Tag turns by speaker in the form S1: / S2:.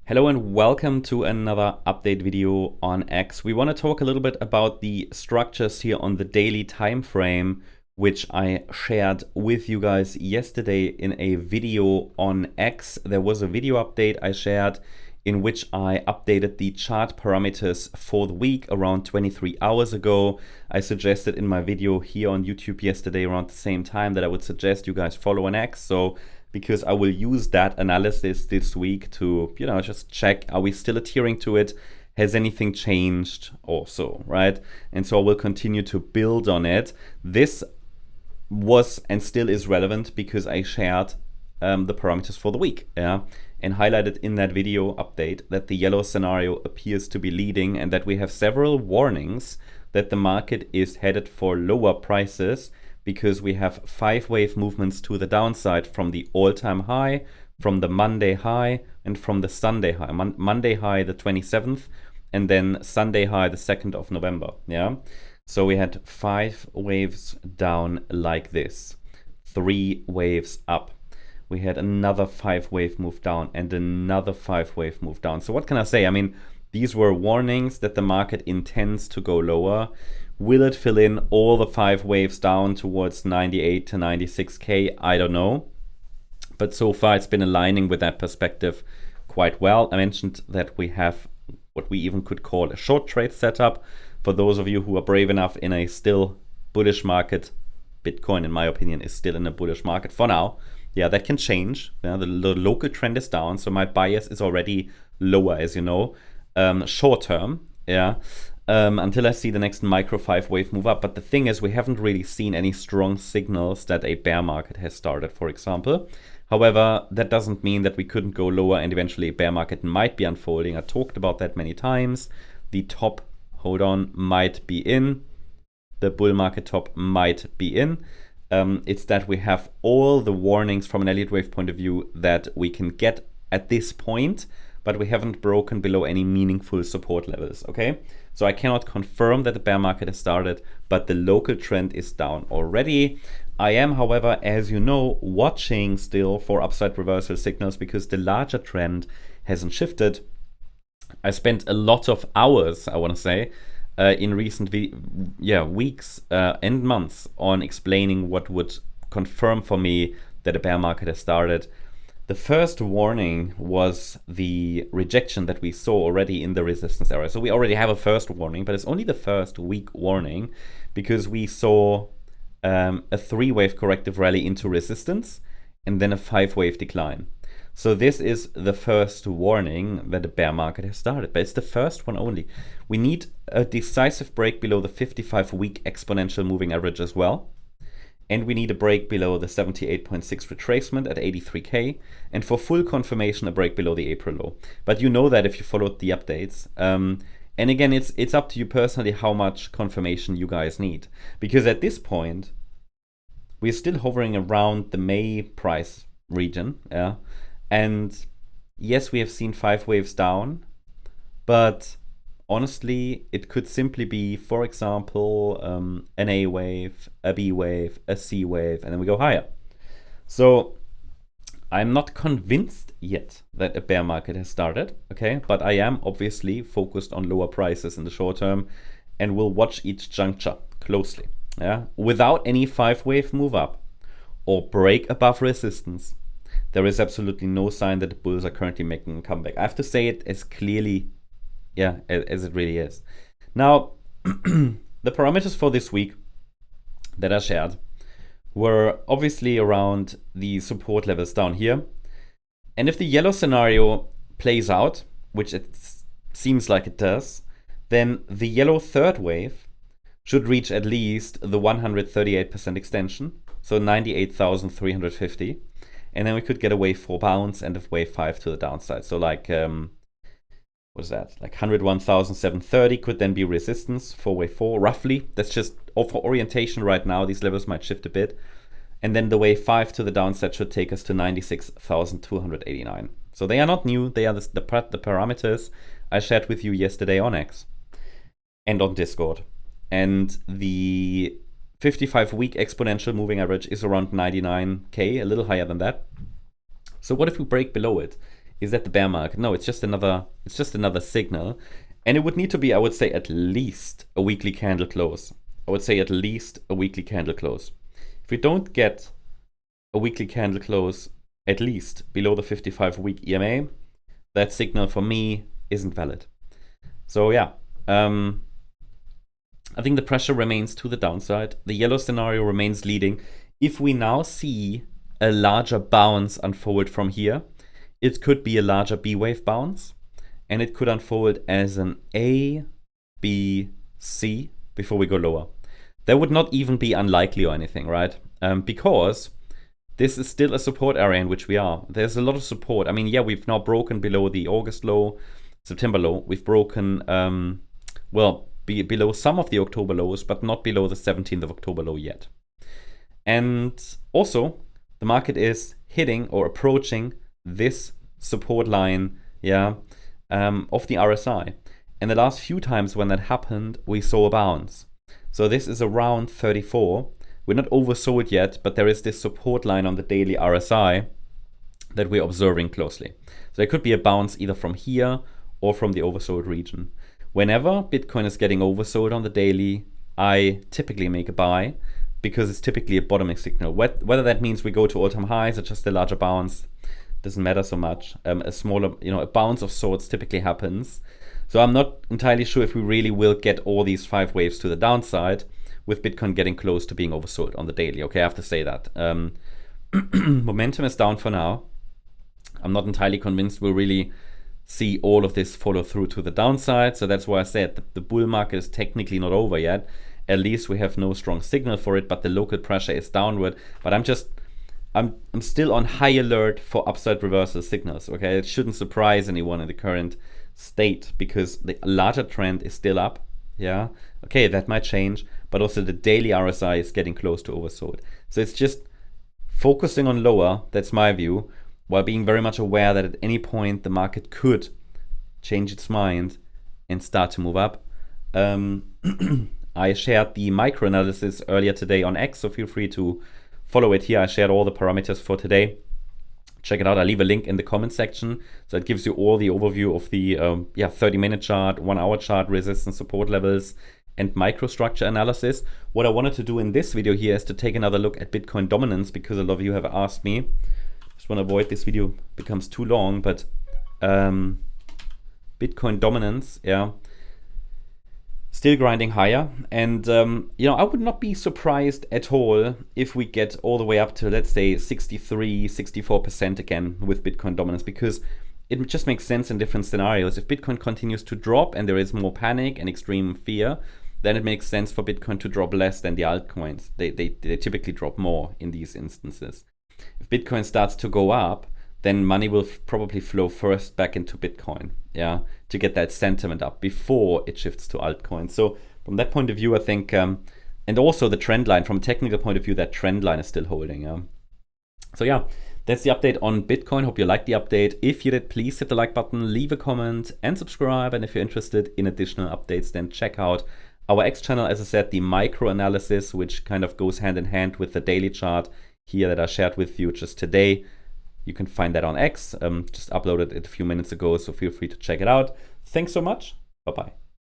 S1: Hello and welcome to another update video on X. We want to talk a little bit about the structures here on the daily time frame, which I shared with you guys yesterday in a video on X. There was a video update I shared in which I updated the chart parameters for the week around 23 hours ago. I suggested in my video here on YouTube yesterday around the same time that I would suggest you guys follow an X. So because I will use that analysis this week to, just check, are we still adhering to it? Has anything changed also, right? And so I will continue to build on it. This was and still is relevant because I shared the parameters for the week, and highlighted in that video update that the yellow scenario appears to be leading and that we have several warnings that the market is headed for lower prices, because we have 5 wave movements to the downside from the all-time high, from the Monday high, and from the Sunday high. Monday high the 27th, and then Sunday high the 2nd of November. So we had 5 waves down like this, 3 waves up. We had another 5 wave move down and another 5 wave move down. So what can I say? I mean, these were warnings that the market intends to go lower. Will it fill in all the 5 waves down towards 98 to 96K? I don't know. But so far it's been aligning with that perspective quite well. I mentioned that we have what we even could call a short trade setup. For those of you who are brave enough in a still bullish market, Bitcoin, in my opinion, is still in a bullish market for now. Yeah, that can change. The local trend is down, so my bias is already lower, as you know, short term. Until I see the next micro 5 wave move up. But the thing is, we haven't really seen any strong signals that a bear market has started, for example. However, that doesn't mean that we couldn't go lower and eventually a bear market might be unfolding. I talked about that many times. The top, might be in. The bull market top might be in. It's that we have all the warnings from an Elliott Wave point of view that we can get at this point, but we haven't broken below any meaningful support levels, okay? So I cannot confirm that the bear market has started, but the local trend is down already. I am, however, as you know, watching still for upside reversal signals because the larger trend hasn't shifted. I spent a lot of hours, I want to say, in recent weeks and months on explaining what would confirm for me that a bear market has started. The first warning was the rejection that we saw already in the resistance area. So we already have a first warning, but it's only the first weak warning because we saw a 3 wave corrective rally into resistance and then a 5 wave decline. So this is the first warning that the bear market has started, but it's the first one only. We need a decisive break below the 55-week exponential moving average as well. And we need a break below the 78.6 retracement at 83K. And for full confirmation, a break below the April low. But you know that if you followed the updates. And again, it's up to you personally how much confirmation you guys need. Because at this point, we're still hovering around the May price region. And yes, we have seen 5 waves down. But honestly, it could simply be, for example, an A wave, a B wave, a C wave, and then we go higher. So I'm not convinced yet that a bear market has started, okay? But I am obviously focused on lower prices in the short term and will watch each juncture closely, Without any 5 wave move up or break above resistance, there is absolutely no sign that the bulls are currently making a comeback. I have to say it as clearly as it really is. Now, the parameters for this week that I shared were obviously around the support levels down here. And if the yellow scenario plays out, which it seems like it does, then the yellow third wave should reach at least the 138% extension, so 98,350. And then we could get a wave 4 bounce and a wave 5 to the downside. So like what is that? Like 101,730 could then be resistance for wave 4, roughly. That's just for orientation right now. These levels might shift a bit. And then the wave 5 to the downside should take us to 96,289. So they are not new. They are the parameters I shared with you yesterday on X and on Discord. And the 55-week exponential moving average is around 99K, a little higher than that. So what if we break below it? Is that the bear market? No, it's just another signal. And it would need to be, I would say, at least a weekly candle close. I would say at least a weekly candle close. If we don't get a weekly candle close at least below the 55-week EMA, that signal for me isn't valid. So yeah, I think the pressure remains to the downside. The yellow scenario remains leading. If we now see a larger bounce unfold from here, it could be a larger B wave bounce, and it could unfold as an A, B, C before we go lower. That would not even be unlikely or anything, right? Because this is still a support area in which we are. There's a lot of support. I mean, yeah, we've now broken below the August low, September low. We've broken, below some of the October lows, but not below the 17th of October low yet. And also, the market is hitting or approaching this support line, of the RSI. And the last few times when that happened, we saw a bounce. So this is around 34. We're not oversold yet, but there is this support line on the daily RSI that we're observing closely. So there could be a bounce either from here or from the oversold region. Whenever Bitcoin is getting oversold on the daily, I typically make a buy because it's typically a bottoming signal. Whether that means we go to all-time highs or just a larger bounce, doesn't matter so much. A smaller, a bounce of sorts typically happens. So I'm not entirely sure if we really will get all these 5 waves to the downside with Bitcoin getting close to being oversold on the daily. Okay, I have to say that. Momentum is down for now. I'm not entirely convinced we'll really see all of this follow through to the downside. So that's why I said the bull market is technically not over yet. At least we have no strong signal for it, but the local pressure is downward. But I'm still on high alert for upside reversal signals. Okay, it shouldn't surprise anyone in the current state because the larger trend is still up. Yeah, okay, that might change, but also the daily RSI is getting close to oversold. So it's just focusing on lower, that's my view, while being very much aware that at any point the market could change its mind and start to move up. I shared the micro analysis earlier today on X, so feel free to follow it here. I shared all the parameters for today. Check it out. I'll leave a link in the comment section. So it gives you all the overview of the 30-minute chart, 1-hour chart, resistance, support levels, and microstructure analysis. What I wanted to do in this video here is to take another look at Bitcoin dominance because a lot of you have asked me. Just want to avoid this video becomes too long, but Bitcoin dominance, still grinding higher. And, I would not be surprised at all if we get all the way up to, let's say, 63, 64% again with Bitcoin dominance, because it just makes sense in different scenarios. If Bitcoin continues to drop and there is more panic and extreme fear, then it makes sense for Bitcoin to drop less than the altcoins. They typically drop more in these instances. If Bitcoin starts to go up, then money will probably flow first back into Bitcoin, to get that sentiment up before it shifts to altcoins. So from that point of view, I think, and also the trend line, from a technical point of view, that trend line is still holding. So that's the update on Bitcoin. Hope you liked the update. If you did, please hit the like button, leave a comment, and subscribe. And if you're interested in additional updates, then check out our X channel, as I said, the micro analysis, which kind of goes hand in hand with the daily chart here that I shared with you just today. You can find that on X. Just uploaded it a few minutes ago, so feel free to check it out. Thanks so much. Bye-bye.